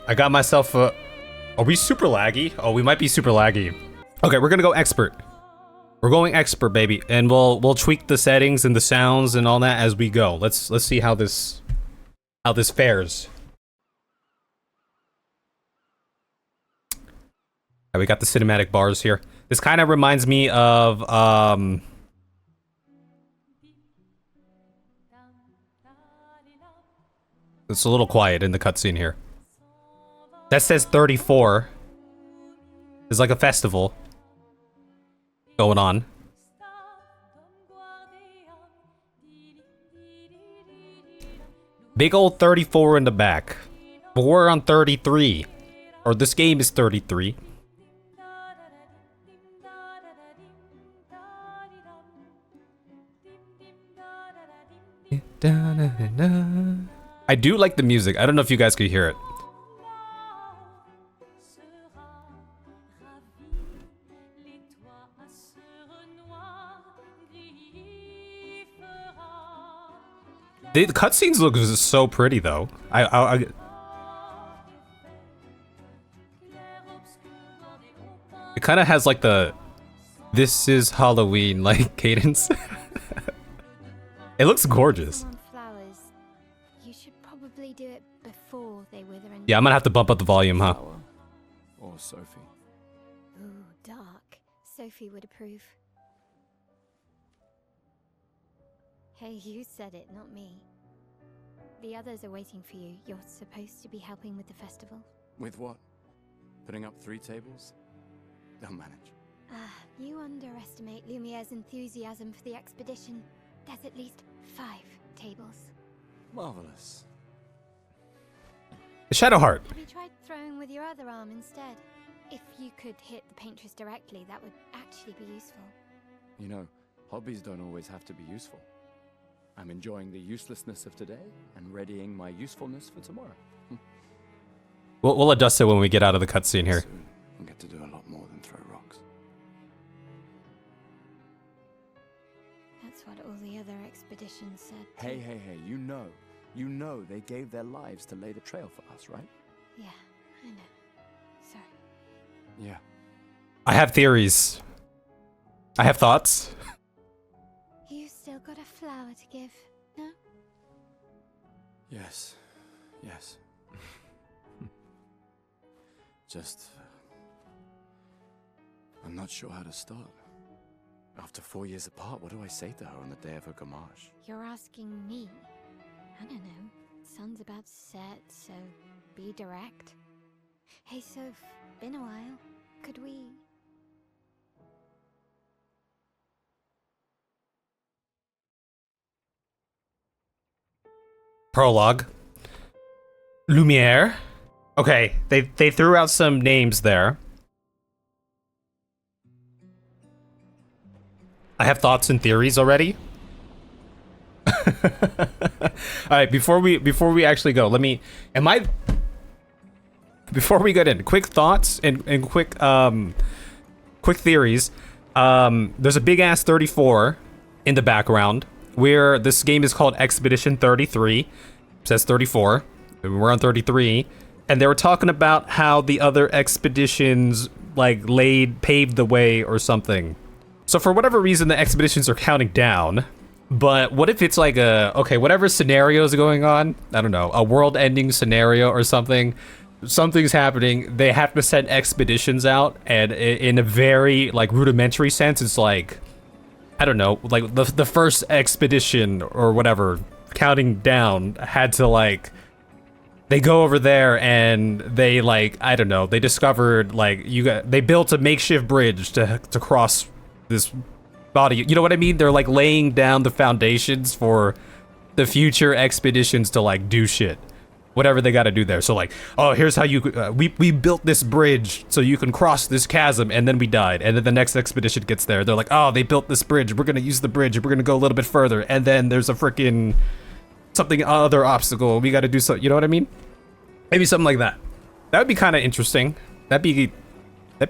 I got myself a... Are we super laggy? Oh, we might be super laggy. Okay, we're gonna go expert. We're going expert, baby, and we'll tweak the settings and the sounds and all that as we go. Let's see how this fares. Right, we got the cinematic bars here. This kind of reminds me of it's a little quiet in the cutscene here. That says 34. It's like a festival going on. Big old 34 in the back. But we're on 33. Or this game is 33. I do like the music. I don't know if you guys could hear it. The cutscenes look so pretty, though. It kind of has like the "This is Halloween" like cadence. It looks gorgeous. Flowers. You should probably do it before they wither and... Yeah, I'm gonna have to bump up the volume, huh? Or Sophie. Ooh, dark. Sophie would approve. Hey, you said it, not me. The others are waiting for you. You're supposed to be helping with the festival. With what? Putting up 3 tables? They'll manage. You underestimate Lumiere's enthusiasm for the expedition. There's at least 5 tables. Marvelous. Shadowheart. Have you tried throwing with your other arm instead? If you could hit the paintress directly, that would actually be useful. You know, hobbies don't always have to be useful. I'm enjoying the uselessness of today and readying my usefulness for tomorrow. We'll adjust it when we get out of the cutscene here. Soon, I'll get to do a lot more than throw rocks. That's what all the other expeditions said. Hey, you know they gave their lives to lay the trail for us, right? Yeah, I know. Sorry. Yeah. I have theories. I have thoughts. You still got a flower to give, no? Yes. Just... I'm not sure how to start. After 4 years apart, what do I say to her on the day of her gamache? You're asking me? I don't know. Sun's about to set, so be direct. Hey, Soph, been a while. Could we... Prologue. Lumiere. Okay, they threw out some names there. I have thoughts and theories already. All right, before we actually go, before we get in, quick thoughts and quick theories. There's a big ass 34 in the background where this game is called Expedition 33. It says 34. We're on 33, and they were talking about how the other expeditions like paved the way or something. So for whatever reason, the expeditions are counting down. But what if it's like whatever scenario is going on, I don't know, a world-ending scenario or something, something's happening, they have to send expeditions out, and in a very, like, rudimentary sense, it's like, I don't know, like, the first expedition or whatever, counting down, had to, like, they go over there and they, like, I don't know, they discovered, like, they built a makeshift bridge to cross this body, you know what I mean? They're like laying down the foundations for the future expeditions to like do shit, whatever they got to do there. So like, oh, here's how you we built this bridge so you can cross this chasm, and then we died, and then the next expedition gets there. They're like, oh, they built this bridge, we're gonna use the bridge, we're gonna go a little bit further, and then there's a freaking something other obstacle. We got to do so. You know what I mean? Maybe something like that. That would be kind of interesting. That'd be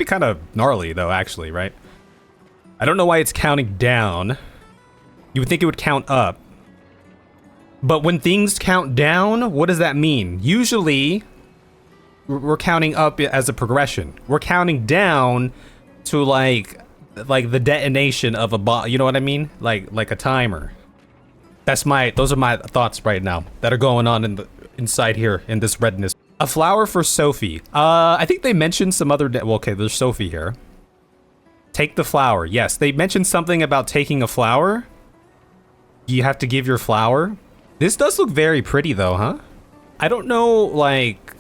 kind of gnarly though, actually, right? I don't know why it's counting down. You would think it would count up. But when things count down, what does that mean? Usually, we're counting up as a progression. We're counting down to like the detonation of a bomb. You know what I mean? Like a timer. Those are my thoughts right now that are going on inside here in this redness. A flower for Sophie. I think they mentioned some other. Well, okay, there's Sophie here. Take the flower. Yes, they mentioned something about taking a flower. You have to give your flower. This does look very pretty though, huh? I don't know like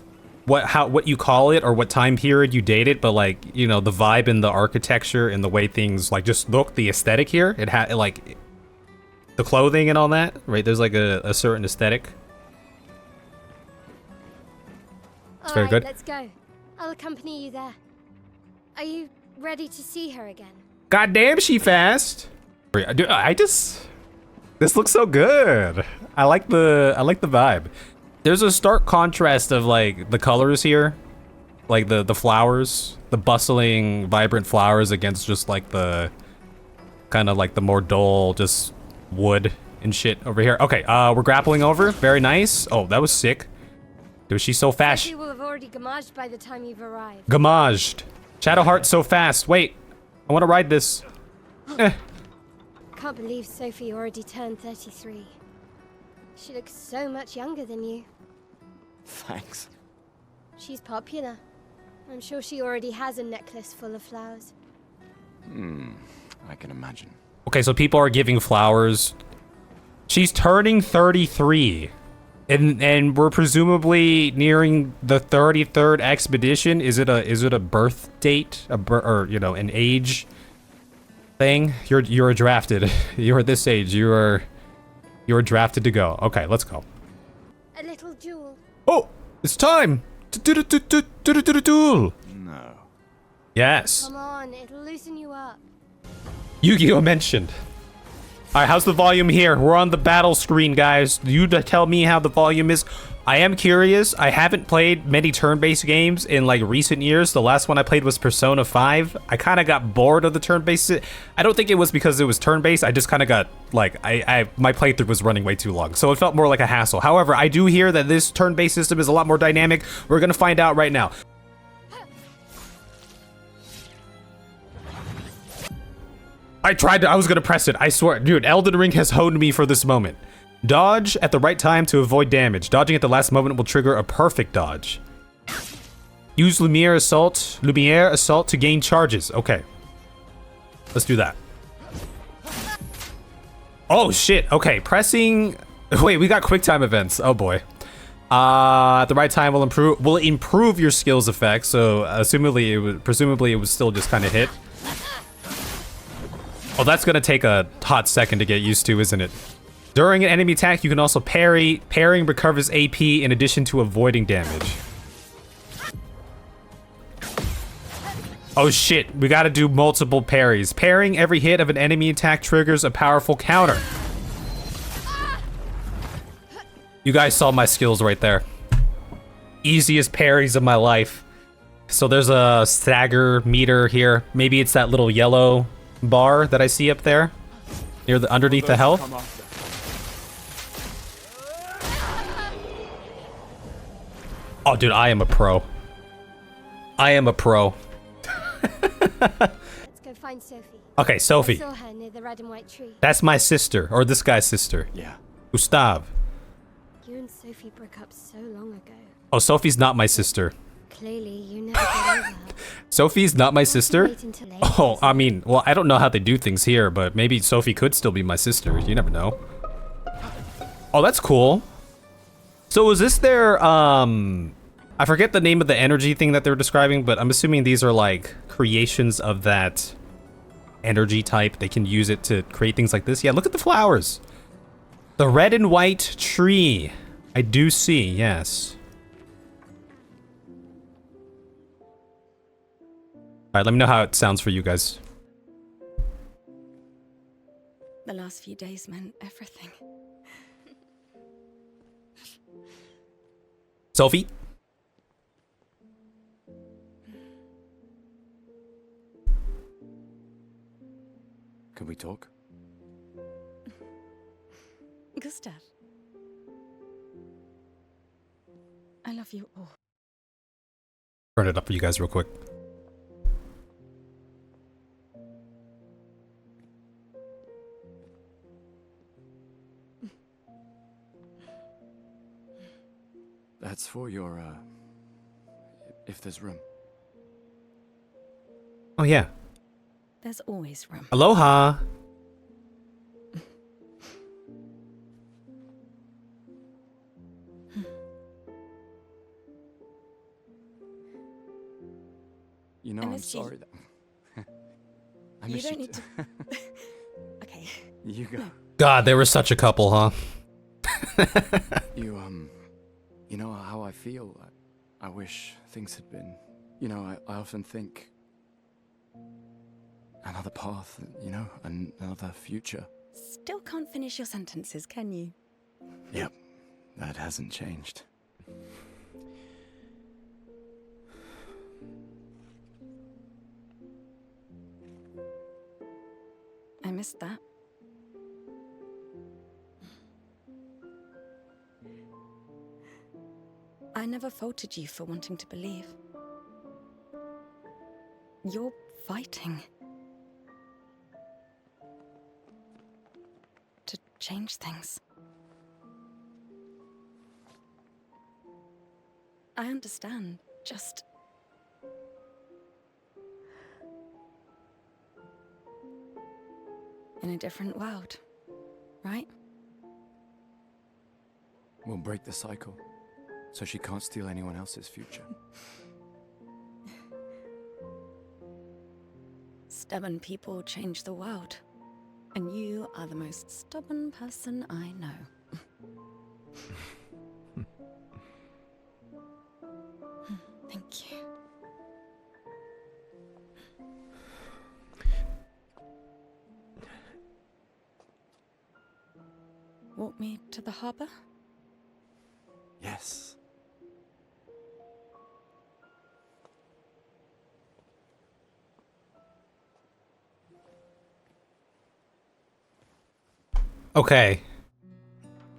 what you call it or what time period you date it, but like, you know, the vibe and the architecture and the way things like just look, the aesthetic here. It had like the clothing and all that, right? There's like a certain aesthetic. It's very good. Let's go. I'll accompany you there. Are you ready to see her again? God damn, she fast. Dude, this looks so good. I like the vibe. There's a stark contrast of like the colors here, like the flowers, the bustling, vibrant flowers against just like the kind of like the more dull, just wood and shit over here. Okay, we're grappling over. Very nice. Oh, that was sick. Dude, she's so fast. She will have already gamaged by the time you've arrived. Gamaged. Shadowheart so fast. Wait, I want to ride this. Can't believe Sophie already turned 33. She looks so much younger than you. Thanks. She's popular. I'm sure she already has a necklace full of flowers. I can imagine. Okay, so people are giving flowers. She's turning 33. And we're presumably nearing the 33rd expedition. Is it a birth date? Or you know, an age thing? You're drafted. You're at this age. You're drafted to go. Okay, let's go. A little jewel. Oh, it's time. Duel. No. Yes. Come on, it'll loosen you up. Yu-Gi-Oh mentioned. All right, how's the volume here? We're on the battle screen, guys. You tell me how the volume is. I am curious. I haven't played many turn-based games in like recent years. The last one I played was Persona 5. I kind of got bored of the turn-based. I don't think it was because it was turn-based. I just kind of got like my playthrough was running way too long, so it felt more like a hassle. However, I do hear that this turn-based system is a lot more dynamic. We're gonna find out right now. I was gonna press it. I swear, dude, Elden Ring has honed me for this moment. Dodge at the right time to avoid damage. Dodging at the last moment will trigger a perfect dodge. Use Lumiere Assault to gain charges. Okay. Let's do that. Oh shit. Okay, pressing. Wait, we got quick time events. Oh boy. At the right time will improve your skills effect. So, presumably it was still just kind of hit. Oh, that's gonna take a hot second to get used to, isn't it? During an enemy attack, you can also parry. Parrying recovers AP in addition to avoiding damage. Oh shit, we gotta do multiple parries. Parrying every hit of an enemy attack triggers a powerful counter. You guys saw my skills right there. Easiest parries of my life. So there's a stagger meter here. Maybe it's that little yellow bar that I see up there near underneath the health. Oh dude, I am a pro. I am a pro. Let's go find Sophie. Okay, Sophie. I saw her near the red and white tree. That's my sister, or this guy's sister. Yeah. Gustav. You and Sophie broke up so long ago. Oh, Sophie's not my sister. Clearly, you never got over her. Sophie's not my sister? Wait until later. Oh, I mean, well, I don't know how they do things here, but maybe Sophie could still be my sister. You never know. Oh, that's cool. So is this their, I forget the name of the energy thing that they're describing, but I'm assuming these are like creations of that energy type. They can use it to create things like this. Yeah, look at the flowers. The red and white tree. I do see, yes. All right, let me know how it sounds for you guys. The last few days meant everything. Sophie? Can we talk? Gustav. I love you all. Turn it up for you guys real quick. That's for your, if there's room. Oh yeah. There's always room. Aloha. You know, I I'm missed you. sorry that... I You miss don't you need to. Okay. You go. God, they were such a couple, huh? You know how I feel? I wish things had been... You know, I often think... Another path, you know, another future. Still can't finish your sentences, can you? Yep, that hasn't changed. I missed that. I never faulted you for wanting to believe. You're fighting to change things. I understand, just... in a different world, right? We'll break the cycle, so she can't steal anyone else's future. Stubborn people change the world. And you are the most stubborn person I know. Thank you. Walk me to the harbor? Yes. Okay.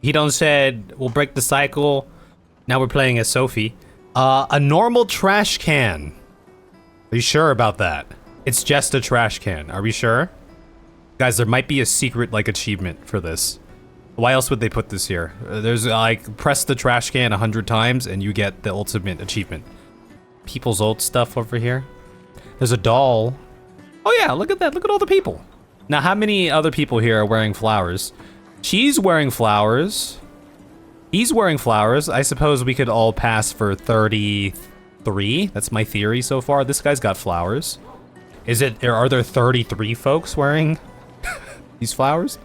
He done said we'll break the cycle. Now we're playing as Sophie. A normal trash can. Are you sure about that? It's just a trash can. Are we sure? Guys, there might be a secret, like, achievement for this. Why else would they put this here? There's, like, press the trash can 100 times and you get the ultimate achievement. People's old stuff over here. There's a doll. Oh yeah, look at that. Look at all the people. Now, how many other people here are wearing flowers? She's wearing flowers. He's wearing flowers. I suppose we could all pass for 33. That's my theory so far. This guy's got flowers. Are there 33 folks wearing these flowers?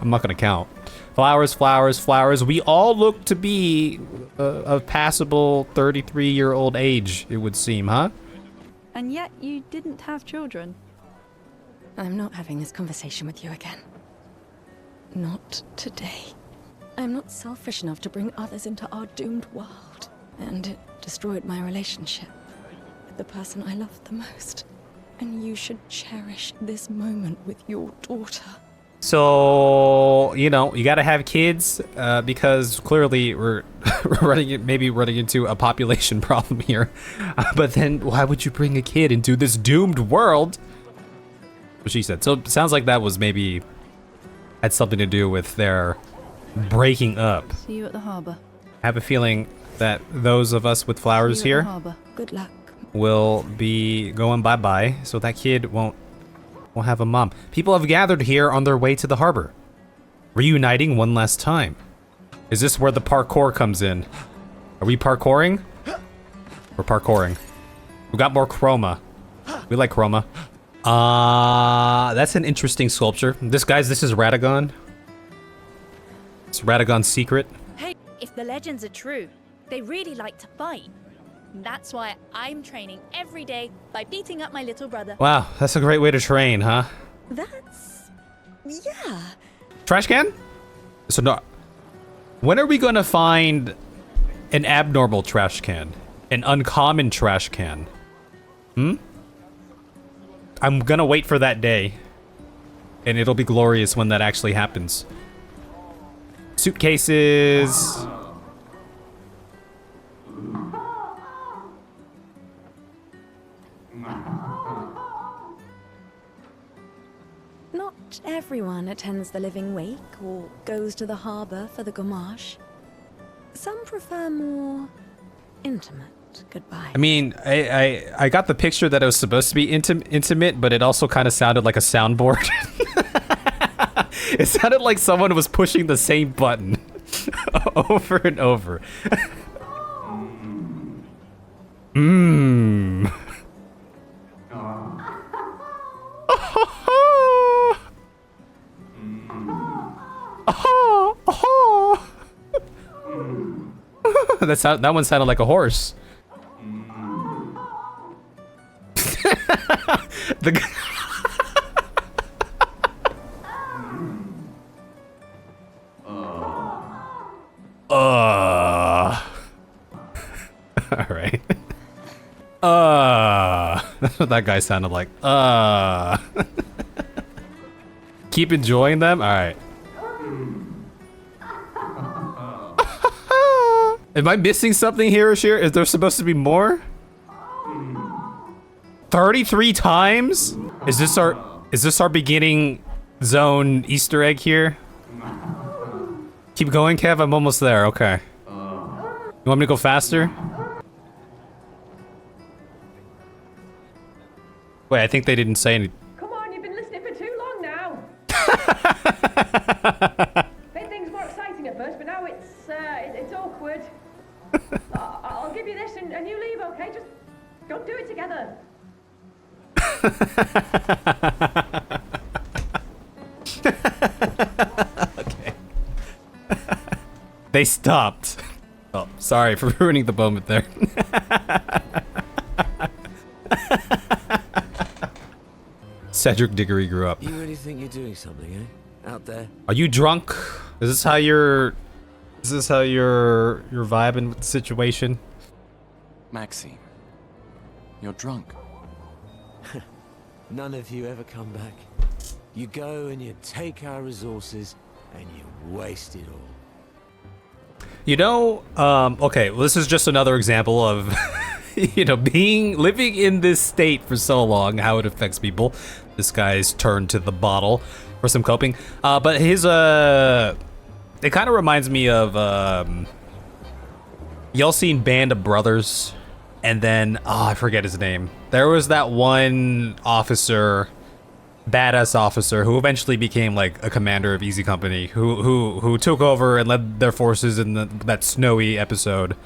I'm not gonna count. Flowers, flowers, flowers. We all look to be a passable 33-year-old age, it would seem, huh? And yet you didn't have children. I'm not having this conversation with you again. Not today. I'm not selfish enough to bring others into our doomed world. And it destroyed my relationship with the person I loved the most. And you should cherish this moment with your daughter. So, you know, you gotta have kids, because clearly we're running into a population problem here. But then why would you bring a kid into this doomed world? What she said. So it sounds like that was maybe had something to do with their breaking up. See you at the harbor. I have a feeling that those of us with flowers See you at here the harbor. Good luck. will be going bye-bye, so that kid won't have a mom. People have gathered here on their way to the harbor, reuniting one last time. Is this where the parkour comes in? Are we parkouring? We're parkouring. We got more chroma. We like chroma. That's an interesting sculpture. This is Radagon. It's Radagon's secret. Hey, if the legends are true, they really like to fight. That's why I'm training every day by beating up my little brother. Wow, that's a great way to train, huh? That's... yeah. Trash can? So no. When are we gonna find an abnormal trash can? An uncommon trash can? I'm gonna wait for that day. And it'll be glorious when that actually happens. Suitcases. Not everyone attends the Living Wake or goes to the harbor for the gommage. Some prefer more intimate goodbye. I mean, I got the picture that it was supposed to be intimate, but it also kind of sounded like a soundboard. It sounded like someone was pushing the same button over and over. Mmm. That one sounded like a horse. The guy. All right. That's what that guy sounded like. Keep enjoying them? All right. Am I missing something here, Ashir? Is there supposed to be more? 33 times? Is this our beginning zone Easter egg here? Keep going, Kev. I'm almost there. Okay. You want me to go faster? Wait, I think they didn't say anything. Come on, you've been listening for too long now. Made things more exciting at first, but now it's awkward. I'll give you this and you leave, okay? Just go do it together. Okay. They stopped. Oh, sorry for ruining the moment there. Cedric Diggory grew up. You really think you're doing something, eh? Out there? Are you drunk? Is this how you're vibing with the situation? Maxine, you're drunk. None of you ever come back. You go and you take our resources and you waste it all. You know, okay, well, this is just another example of, you know, living in this state for so long, how it affects people. This guy's turned to the bottle for some coping. But his, it kind of reminds me of, y'all seen Band of Brothers? And then, I forget his name. There was that one officer, badass officer, who eventually became like a commander of Easy Company, who took over and led their forces in that snowy episode.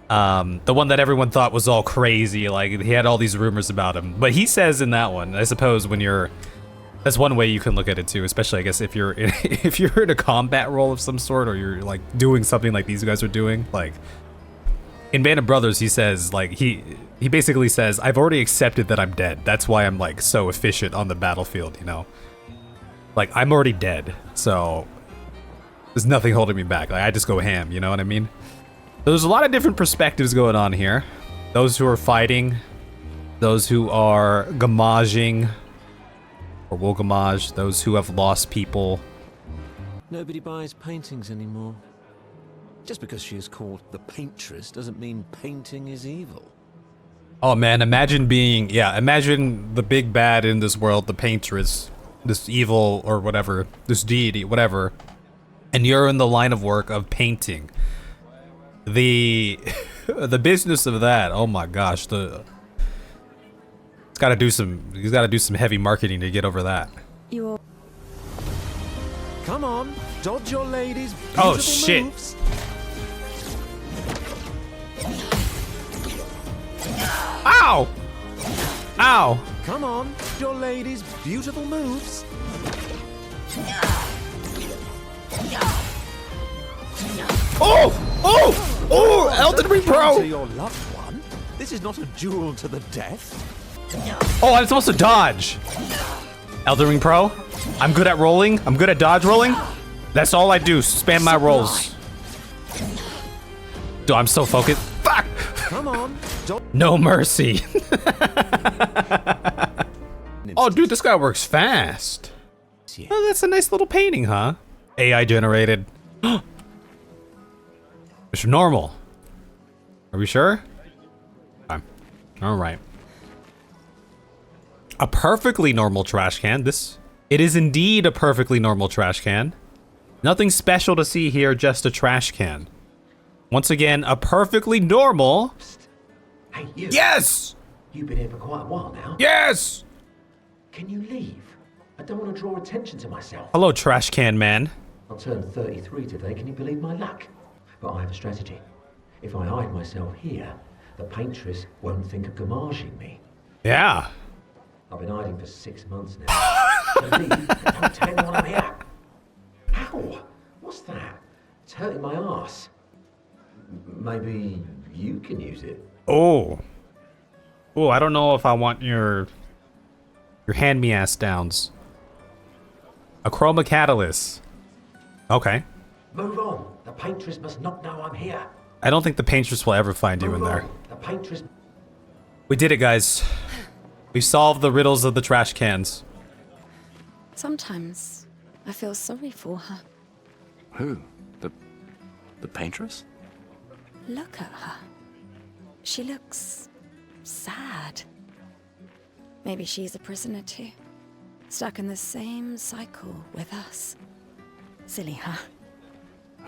The one that everyone thought was all crazy, like he had all these rumors about him. But he says in that one, I suppose that's one way you can look at it too, especially I guess if you're in a combat role of some sort, or you're like doing something like these guys are doing, like. In Band of Brothers, he says, like, he basically says, I've already accepted that I'm dead. That's why I'm, like, so efficient on the battlefield, you know? Like, I'm already dead, so there's nothing holding me back. Like, I just go ham, you know what I mean? So there's a lot of different perspectives going on here. Those who are fighting, those who are gammaging, or will gammage, those who have lost people. Nobody buys paintings anymore. Just because she is called the paintress doesn't mean painting is evil. Oh man, imagine the big bad in this world, the paintress, this evil or whatever, this deity, whatever, and you're in the line of work of painting. The business of that, oh my gosh, he's gotta do some heavy marketing to get over that. You're... Come on, dodge your ladies' beautiful Oh shit. moves. Ow! Ow! Come on, your ladies' beautiful moves. Oh! Oh! Oh! Elden Ring To Pro! your loved one. This is not a duel to the death. Oh, I'm supposed to dodge. Elden Ring Pro? I'm good at rolling. I'm good at dodge rolling. That's all I do. Spam my rolls. Dude, I'm so focused. Fuck! Come on, No mercy. Oh, dude, this guy works fast. Oh, that's a nice little painting, huh? AI generated. It's normal. Are we sure? All right. A perfectly normal trash can. It is indeed a perfectly normal trash can. Nothing special to see here, just a trash can. Once again, a perfectly normal. Hey, you. Yes! You've been here for quite a while now. Yes! Can you leave? I don't want to draw attention to myself. Hello, trash can man. I'll turn 33 today, can you believe my luck? But I have a strategy. If I hide myself here, the paintress won't think of gamaging me. Yeah. I've been hiding for 6 months now. So leave and don't tell anyone I'm here. Ow! What's that? It's hurting my arse. Maybe you can use it. Oh. Oh, I don't know if I want your hand-me-ass downs. A chroma catalyst. Okay. Move on. The paintress must not know I'm here. I don't think the paintress will ever find you in there. The paintress. We did it, guys. We solved the riddles of the trash cans. Sometimes I feel sorry for her. Who? The paintress? Look at her. She looks sad. Maybe she's a prisoner too. Stuck in the same cycle with us. Silly, huh?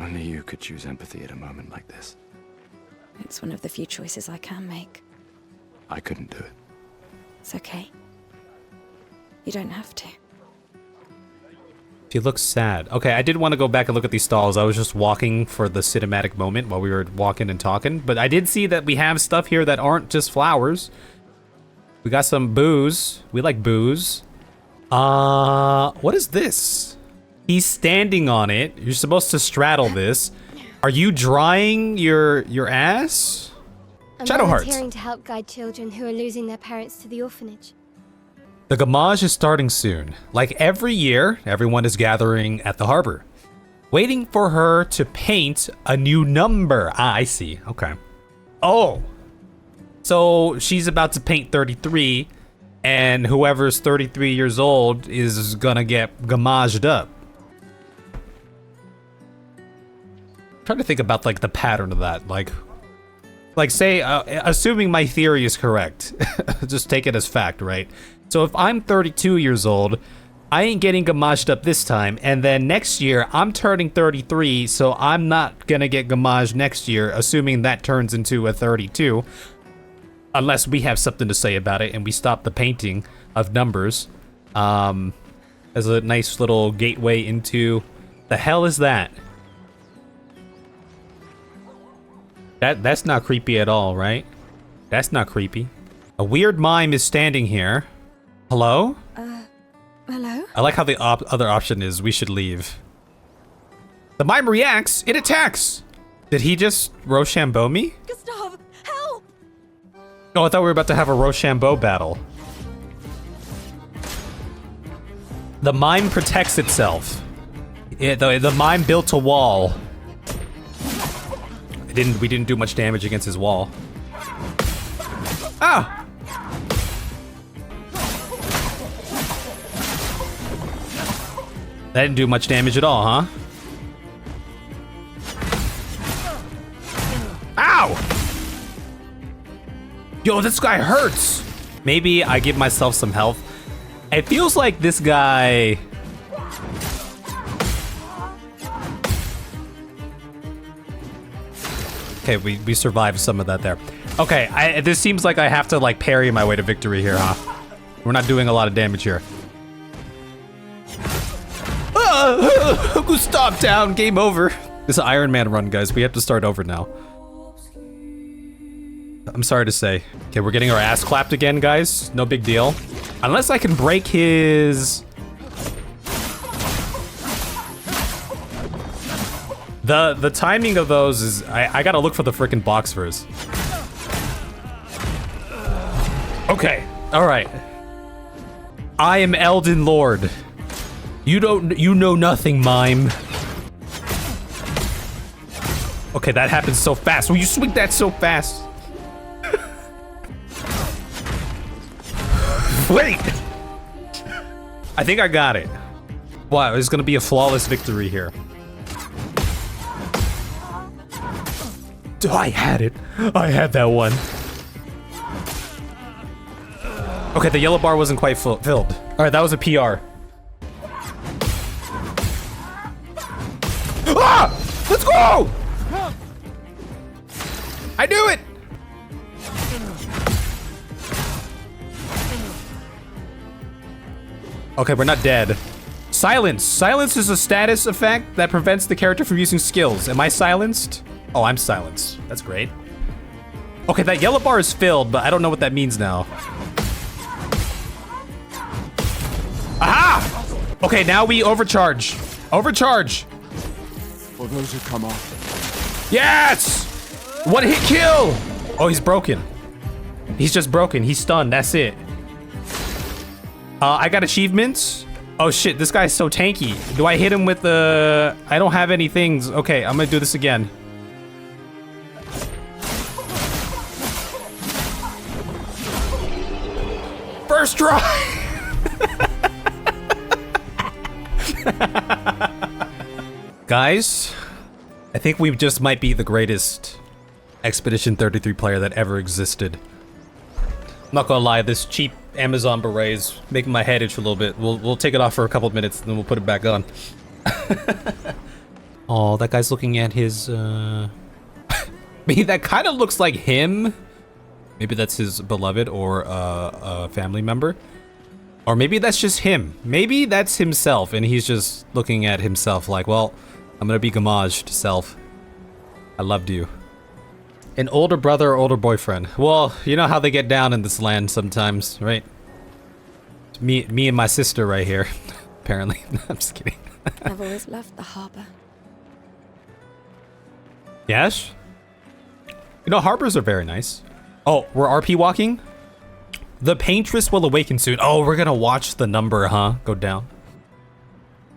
Only you could choose empathy at a moment like this. It's one of the few choices I can make. I couldn't do it. It's okay. You don't have to. She looks sad. Okay, I did want to go back and look at these stalls. I was just walking for the cinematic moment while we were walking and talking. But I did see that we have stuff here that aren't just flowers. We got some booze. We like booze. What is this? He's standing on it. You're supposed to straddle this. Are you drying your ass? I'm Shadow Hearts. volunteering to help guide children who are losing their parents to the orphanage. The gamage is starting soon. Like every year, everyone is gathering at the harbor, waiting for her to paint a new number. Ah, I see. Okay. Oh. So she's about to paint 33, and whoever's 33 years old is gonna get gamaged up. I'm trying to think about like the pattern of that. Like say, assuming my theory is correct, just take it as fact, right? So if I'm 32 years old, I ain't getting gamaged up this time, and then next year I'm turning 33, so I'm not gonna get gamaged next year, assuming that turns into a 32, unless we have something to say about it and we stop the painting of numbers, as a nice little gateway into the hell is that? That's not creepy at all, right? That's not creepy. A weird mime is standing here. Hello? Hello? I like how the other option is we should leave. The mime reacts. It attacks. Did he just Rochambeau me? Gustav, help! Oh, I thought we were about to have a Rochambeau battle. The mime protects itself. The mime built a wall. We didn't do much damage against his wall. Ah! That didn't do much damage at all, huh? Ow! Yo, this guy hurts! Maybe I give myself some health. It feels like this guy... Okay, we survived some of that there. Okay, this seems like I have to like parry my way to victory here, huh? We're not doing a lot of damage here. Stop down, game over. This is Iron Man run, guys. We have to start over now. I'm sorry to say. Okay, we're getting our ass clapped again, guys. No big deal. Unless I can break his... The timing of those is... I gotta look for the frickin' box first. Okay, alright. I am Elden Lord. You know nothing, mime. Okay, that happens so fast. Will you swing that so fast? Wait! I think I got it. Wow, it's gonna be a flawless victory here. I had it. I had that one. Okay, the yellow bar wasn't quite filled. All right, that was a PR. Ah! Let's go! I knew it! Okay, we're not dead. Silence. Silence is a status effect that prevents the character from using skills. Am I silenced? Oh, I'm silenced. That's great. Okay, that yellow bar is filled, but I don't know what that means now. Aha! Okay, now we overcharge. Overcharge. For those who come after. Yes! One hit kill! Oh, he's broken. He's just broken. He's stunned. That's it. I got achievements. Oh shit, this guy's so tanky. Do I hit him with the... I don't have any things. Okay, I'm gonna do this again. First try! Guys, I think we just might be the greatest Expedition 33 player that ever existed. I'm not gonna lie, this cheap Amazon beret is making my head itch a little bit. We'll take it off for a couple of minutes, and then we'll put it back on. Oh, that guy's looking at his, I mean, that kind of looks like him. Maybe that's his beloved or a family member. Or maybe that's just him. Maybe that's himself, and he's just looking at himself like, well, I'm gonna be gamaged, self. I loved you. An older brother or older boyfriend. Well, you know how they get down in this land sometimes, right? It's me and my sister right here, apparently. No, I'm just kidding. I've always loved the harbor. Yes? You know, harbors are very nice. Oh, we're RP walking? The paintress will awaken soon. Oh, we're gonna watch the number, huh? Go down.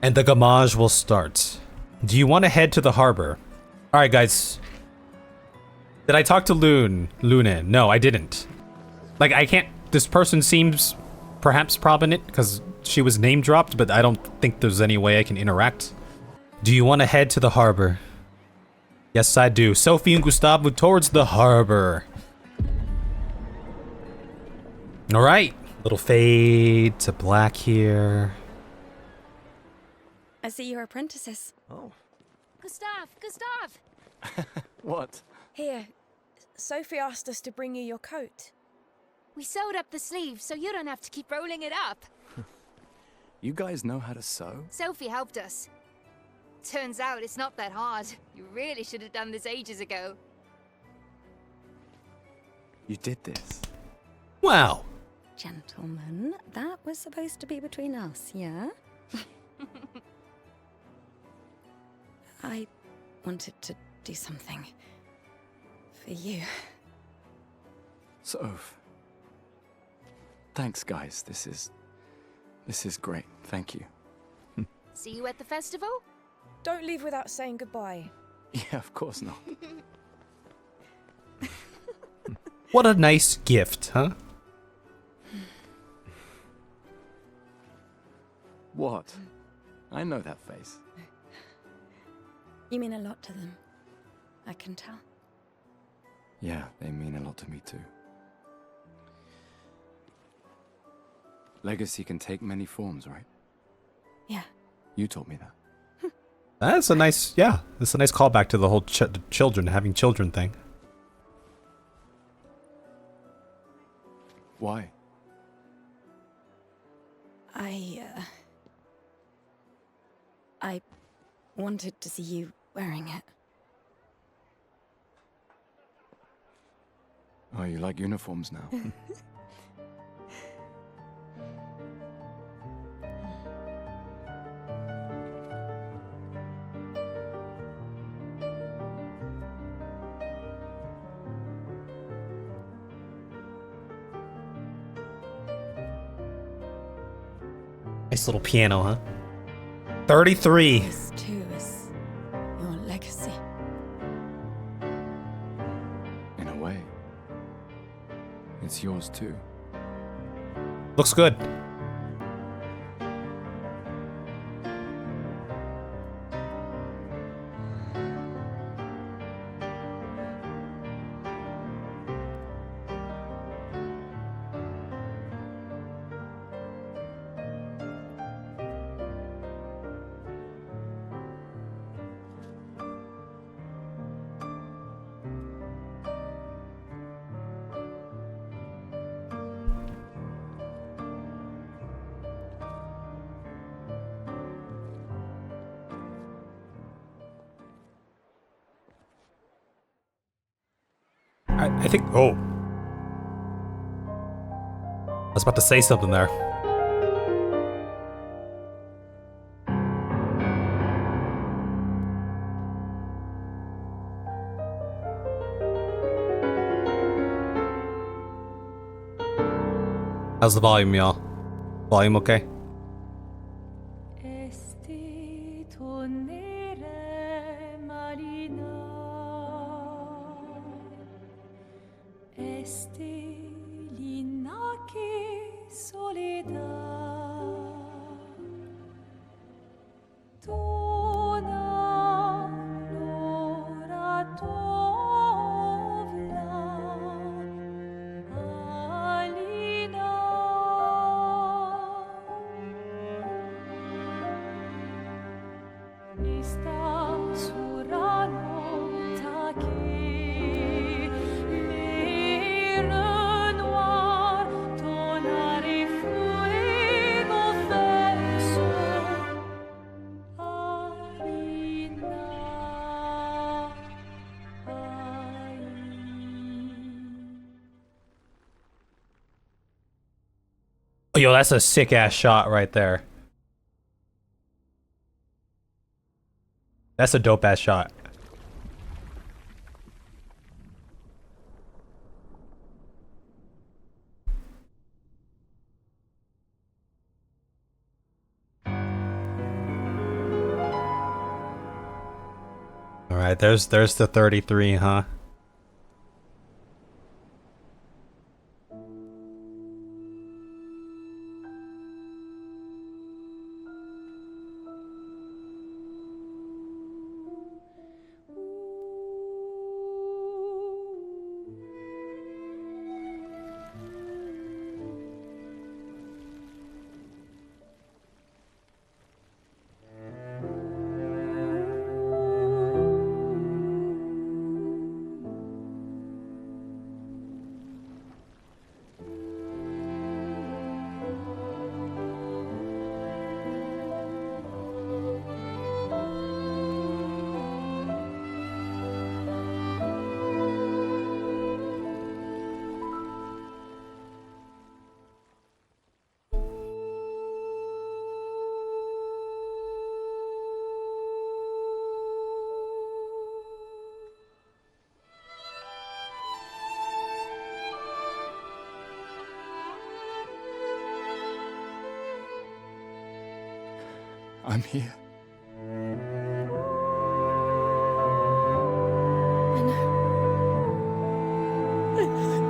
And the gamage will start. Do you want to head to the harbor? All right, guys. Did I talk to Lune? No, I didn't. Like, I can't... This person seems perhaps prominent because she was name dropped, but I don't think there's any way I can interact. Do you want to head to the harbor? Yes, I do. Sophie and Gustav move towards the harbor. All right. Little fade to black here. I see you're apprentices. Oh. Gustav! What? Here, Sophie asked us to bring you your coat. We sewed up the sleeves so you don't have to keep rolling it up. You guys know how to sew? Sophie helped us. Turns out it's not that hard. You really should have done this ages ago. You did this. Wow. Gentlemen, that was supposed to be between us, yeah? I wanted to do something for you. Soph. Thanks, guys. This is great. Thank you. See you at the festival? Don't leave without saying goodbye. Yeah, of course not. What a nice gift, huh? What? I know that face. You mean a lot to them. I can tell. Yeah, they mean a lot to me too. Legacy can take many forms, right? Yeah. You told me that. That's a nice, yeah. That's a nice callback to the whole children, having children thing. Why? I wanted to see you wearing it. Oh, you like uniforms now? Nice little piano, huh? 33. This too is your legacy. In a way. It's yours too. Looks good. I think. Oh. I was about to say something there. How's the volume, y'all? Volume okay? Yo, that's a sick ass shot right there. That's a dope ass shot. All right, there's the 33, huh? I'm here. I know. I know.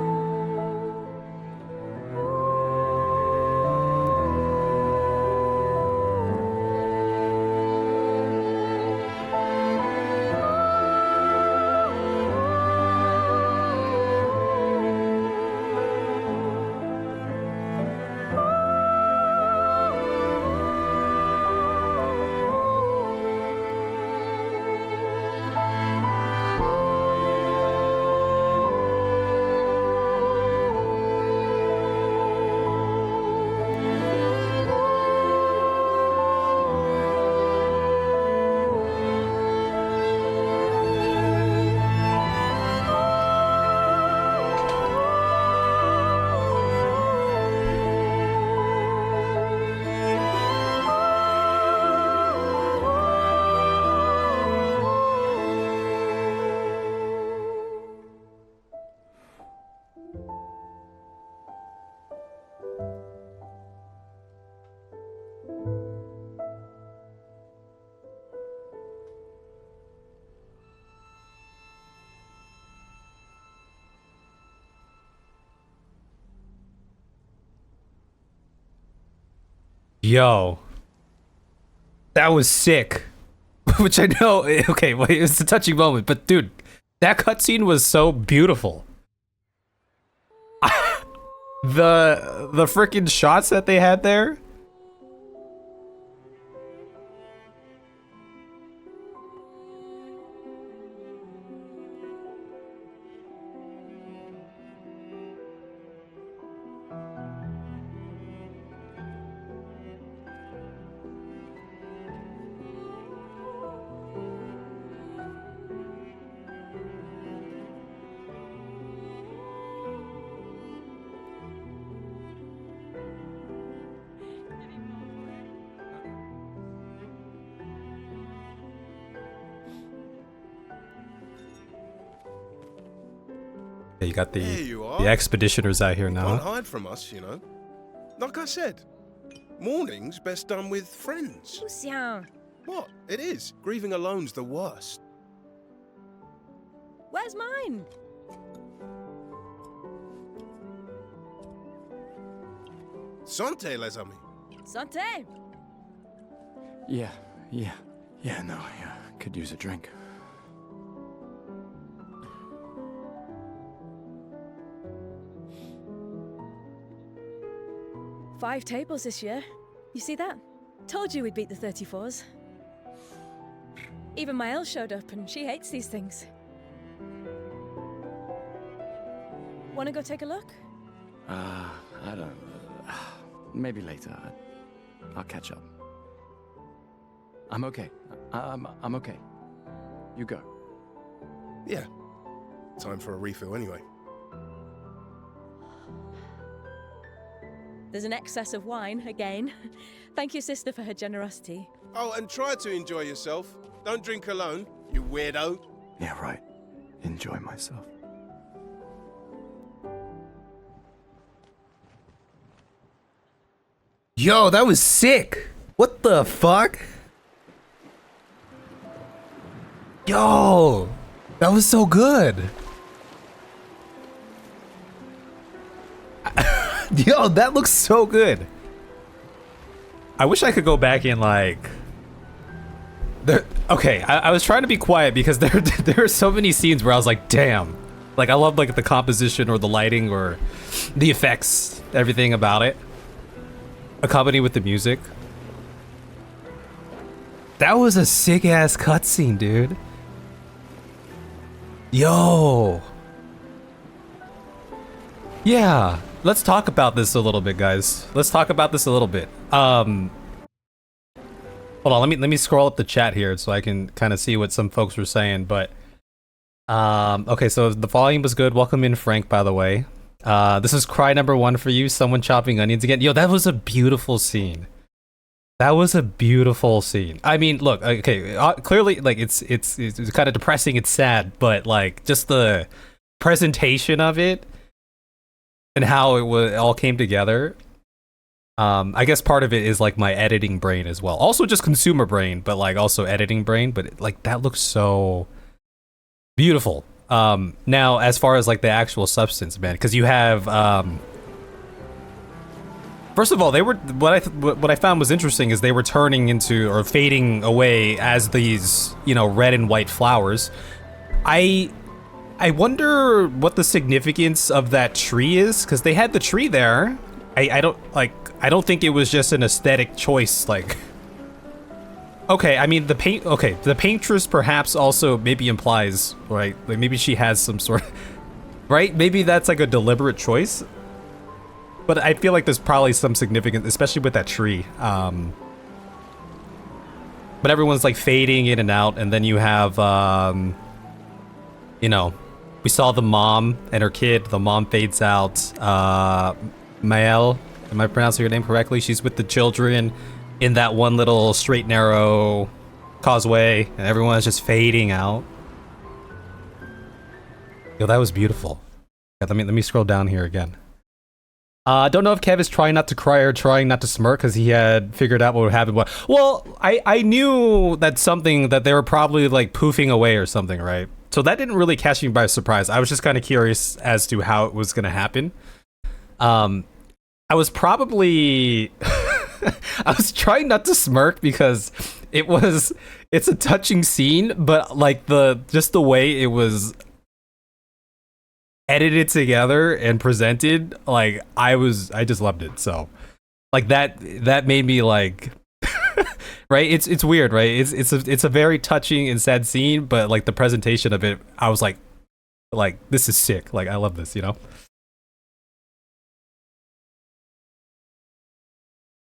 Yo, that was sick. Which I know, okay, well, it's a touching moment, but dude, that cutscene was so beautiful. The freaking shots that they had there. Yeah, you got There the you are. expeditioners out here Can't now. hide from us, you know. Like I said, mourning's best done with friends. Lucian, What? It is. Grieving alone's the worst. where's mine? Santé, les amis. Santé. Yeah, no, yeah, could use a drink. Five tables this year. You see that? Told you we'd beat the 34s. Even my Elle showed up and she hates these things. Wanna go take a look? I don't... maybe later. I'll catch up. I'm okay. I'm okay. You go. Yeah. Time for a refill anyway. There's an excess of wine, again. Thank you, sister, for her generosity. Oh, and try to enjoy yourself. Don't drink alone, you weirdo. Yeah, right. Enjoy myself. Yo, that was sick. What the fuck? Yo, that was so good. Yo, that looks so good. I wish I could go back and like... Okay, I was trying to be quiet because there are so many scenes where I was like, damn. Like, I love like the composition or the lighting or the effects, everything about it. Accompanied with the music. That was a sick ass cutscene, dude. Yo. Yeah, let's talk about this a little bit, guys. Let's talk about this a little bit. Hold on, let me scroll up the chat here so I can kind of see what some folks were saying. But okay, so the volume was good. Welcome in, Frank, by the way. This is cry number 1 for you. Someone chopping onions again. Yo, that was a beautiful scene. That was a beautiful scene. I mean, look, okay, clearly, like it's kind of depressing. It's sad, but like just the presentation of it and how it all came together. I guess part of it is like my editing brain as well. Also just consumer brain, but like also editing brain. But like that looks so beautiful. Now, as far as like the actual substance, man, because you have first of all, they were what I found was interesting is they were turning into or fading away as these, you know, red and white flowers. I wonder what the significance of that tree is, because they had the tree there. I don't think it was just an aesthetic choice. Like, okay, I mean the paintress perhaps also maybe implies, right? Like maybe she has some sort of, right? Maybe that's like a deliberate choice. But I feel like there's probably some significance, especially with that tree. But everyone's like fading in and out, and then you have, you know, we saw the mom and her kid. The mom fades out. Mael, am I pronouncing her name correctly? She's with the children in that one little straight, narrow causeway, and everyone's just fading out. Yo, that was beautiful. Yeah, let me scroll down here again. Don't know if Kev is trying not to cry or trying not to smirk because he had figured out what would happen. Well, I knew that they were probably like poofing away or something, right? So that didn't really catch me by surprise. I was just kind of curious as to how it was going to happen. I was probably... I was trying not to smirk because it's a touching scene, but like just the way it was edited together and presented, like I just loved it. So like that made me like right, it's weird, right? It's a very touching and sad scene, but like the presentation of it, I was like this is sick. Like I love this, you know.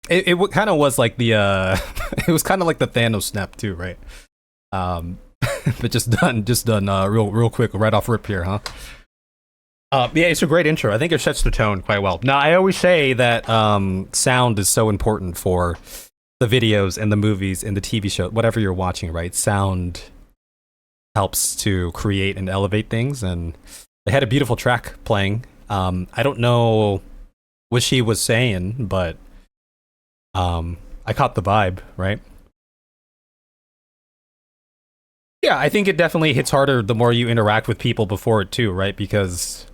It kind of was like the it was kind of like the Thanos snap too, right? But just done real quick right off rip here, huh? Yeah, it's a great intro. I think it sets the tone quite well. Now, I always say that sound is so important for the videos and the movies and the TV show, whatever you're watching, right? Sound helps to create and elevate things, and They had a beautiful track playing. I don't know what she was saying, but I caught the vibe, right? Yeah, I think it definitely hits harder the more you interact with people before it too, right? Because,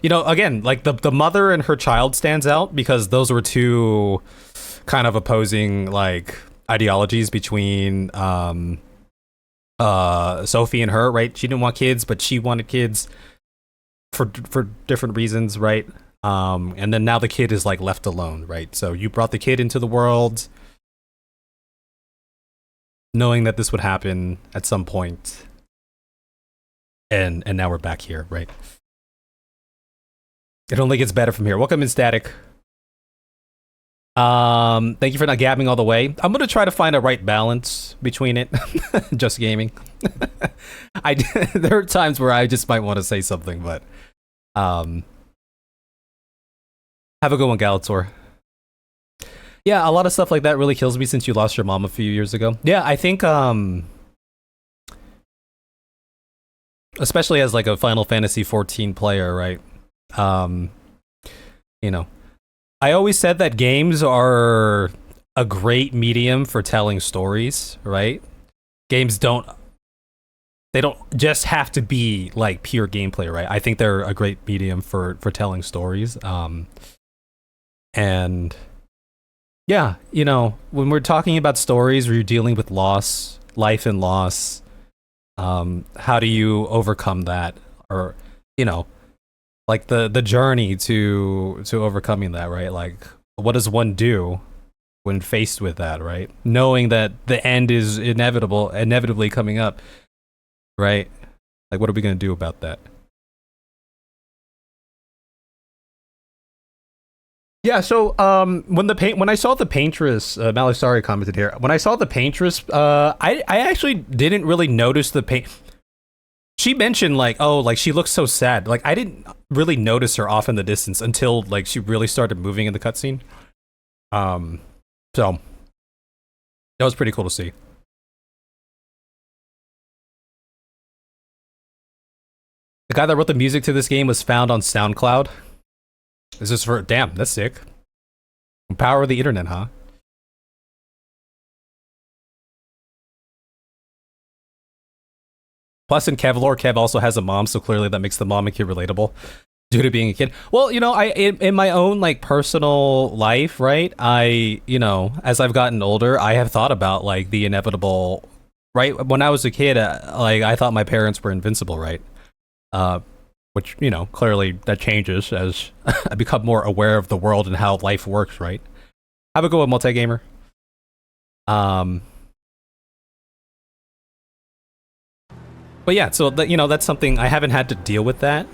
you know, again, like the mother and her child stands out because those were two kind of opposing like ideologies between Sophie and her, right? She didn't want kids, but she wanted kids for different reasons, right? And then now the kid is like left alone, right? So you brought the kid into the world knowing that this would happen at some point, and now we're back here, right? It only gets better from here. Welcome in, Static. Thank you for not gabbing all the way. I'm gonna try to find a right balance between it. Just gaming. There are times where I just might want to say something, but have a good one, Galator. Yeah, a lot of stuff like that really kills me since you lost your mom a few years ago. Yeah, I think especially as like a Final Fantasy 14 player, right? You know, I always said that games are a great medium for telling stories, right? Games don't just have to be like pure gameplay, right? I think they're a great medium for telling stories. And yeah, you know, when we're talking about stories where you're dealing with loss, life and loss, how do you overcome that? Or, you know, like the journey to overcoming that, right? Like, what does one do when faced with that, right? Knowing that the end is inevitably coming up, right? Like, what are we going to do about that? Yeah, so when I saw the paintress, Malisari commented here. When I saw the paintress, I actually didn't really notice the paint. She mentioned like, oh, like she looks so sad. Like I didn't really notice her off in the distance until like she really started moving in the cutscene. So that was pretty cool to see. The guy that wrote the music to this game was found on SoundCloud. This is for damn, that's sick. Power of the internet, huh? Plus in Kevlore, Kev also has a mom, so clearly that makes the mom and kid relatable due to being a kid. Well, you know, in my own like personal life, right? You know, as I've gotten older, I have thought about like the inevitable, right? When I was a kid, like I thought my parents were invincible, right? Which, you know, clearly that changes as I become more aware of the world and how life works, right? Have a good one, multi-gamer. But yeah, so you know, that's something I haven't had to deal with that.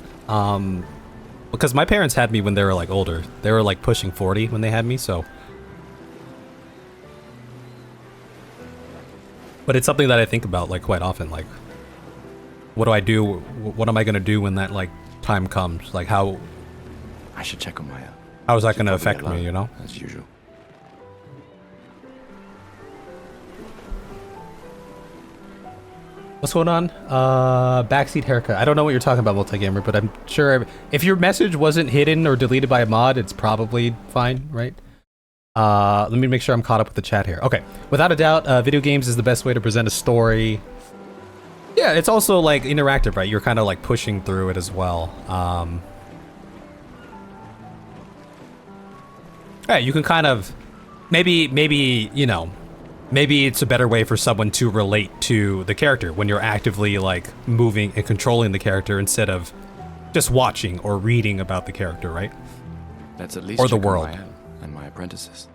Because my parents had me when they were like older. They were like pushing 40 when they had me, so. But it's something that I think about like quite often, like what do I do? What am I gonna do when that like time comes? Like how? I should check on my. How is that gonna affect me? You know? As usual. What's going on? Backseat haircut. I don't know what you're talking about, multi-gamer, but I'm sure if your message wasn't hidden or deleted by a mod, it's probably fine, right? Let me make sure I'm caught up with the chat here. Okay, without a doubt, video games is the best way to present a story. Yeah, it's also like interactive, right? You're kind of like pushing through it as well. Yeah, you can kind of maybe you know, maybe it's a better way for someone to relate to the character when you're actively like moving and controlling the character instead of just watching or reading about the character, right? That's at least or the world and my apprentices.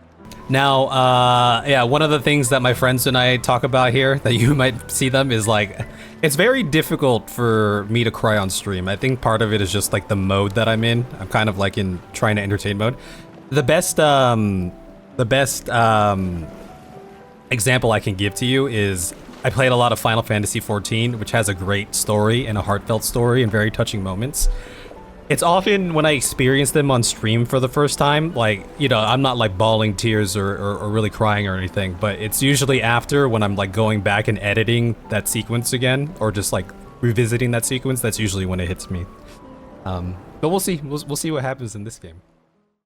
Now, yeah, one of the things that my friends and I talk about here that you might see them is like, it's very difficult for me to cry on stream. I think part of it is just like the mode that I'm in. I'm kind of like in trying to entertain mode. The best example I can give to you is I played a lot of Final Fantasy 14, which has a great story and a heartfelt story and very touching moments. It's often when I experience them on stream for the first time, like, you know, I'm not like bawling tears or really crying or anything, but it's usually after when I'm like going back and editing that sequence again, or just like revisiting that sequence, that's usually when it hits me. But we'll see. We'll see what happens in this game.